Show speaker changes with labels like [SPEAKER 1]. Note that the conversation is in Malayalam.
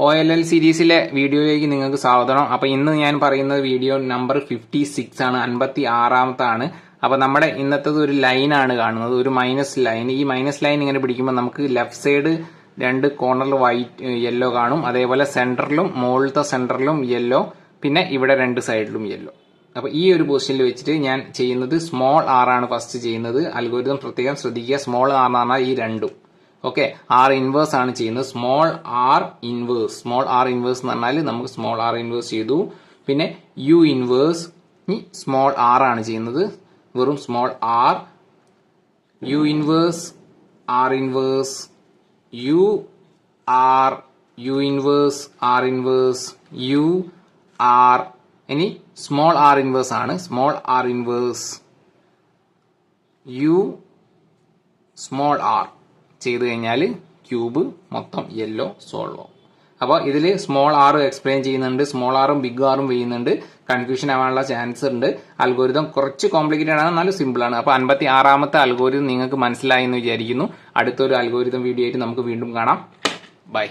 [SPEAKER 1] OLL സീരീസിലെ വീഡിയോയിലേക്ക് നിങ്ങൾക്ക് സ്വാഗതം. അപ്പൊ ഇന്ന് ഞാൻ പറയുന്ന വീഡിയോ നമ്പർ 56 ആണ്, 56-ാമത്താണ്. അപ്പൊ നമ്മുടെ ഇന്നത്തേത് ഒരു ലൈനാണ് കാണുന്നത്, ഒരു മൈനസ് ലൈൻ. ഈ മൈനസ് ലൈൻ ഇങ്ങനെ പിടിക്കുമ്പോൾ നമുക്ക് ലെഫ്റ്റ് സൈഡ് രണ്ട് കോർണറിൽ വൈറ്റ് യെല്ലോ കാണും, അതേപോലെ സെന്ററിലും മുകളിലത്തെ സെന്ററിലും യെല്ലോ, പിന്നെ ഇവിടെ രണ്ട് സൈഡിലും യെല്ലോ. അപ്പൊ ഈ ഒരു പൊസിഷനിൽ വെച്ചിട്ട് ഞാൻ ചെയ്യുന്നത് സ്മോൾ ആർ ആണ് ഫസ്റ്റ് ചെയ്യുന്നത്. അൽഗോരിതം പ്രത്യേകം ശ്രദ്ധിക്കുക, സ്മോൾ ആർ എന്ന് പറഞ്ഞാൽ ഈ രണ്ടും. ഓക്കെ, ആർ ഇൻവേഴ്സ് ആണ് ചെയ്യുന്നത്. സ്മോൾ ആർ ഇൻവേഴ്സ് എന്ന് പറഞ്ഞാൽ നമുക്ക് സ്മോൾ ആർ ഇൻവേഴ്സ് ചെയ്തു. പിന്നെ യു ഇൻവേഴ്സ് സ്മോൾ ആർ ആണ് ചെയ്യുന്നത്, വെറും small R. U inverse, R inverse, U R, U inverse, R inverse, U R. ഇനി സ്മോൾ ആർ ഇൻവേഴ്സ് ആണ്, small R inverse, U, small R ചെയ്ത് കഴിഞ്ഞാൽ ക്യൂബ് മൊത്തം യെല്ലോ സോൾവ് ആവും. അപ്പോൾ ഇതിൽ സ്മോൾ ആർ എക്സ്പ്ലെയിൻ ചെയ്യുന്നുണ്ട്, സ്മോൾ ആറും ബിഗ് ആറും ചെയ്യുന്നുണ്ട്. കൺഫ്യൂഷൻ ആവാനുള്ള ചാൻസ് ഉണ്ട്. അൽഗോരിതം കുറച്ച് കോംപ്ലിക്കേറ്റഡ് ആണ്, എന്നാലും സിമ്പിൾ ആണ്. അപ്പോൾ 56-ാമത്തെ അൽഗോരിതം നിങ്ങൾക്ക് മനസ്സിലായി എന്ന് വിചാരിക്കുന്നു. അടുത്തൊരു അൽഗോരിതം വീഡിയോ ആയിട്ട് നമുക്ക് വീണ്ടും കാണാം. ബൈ.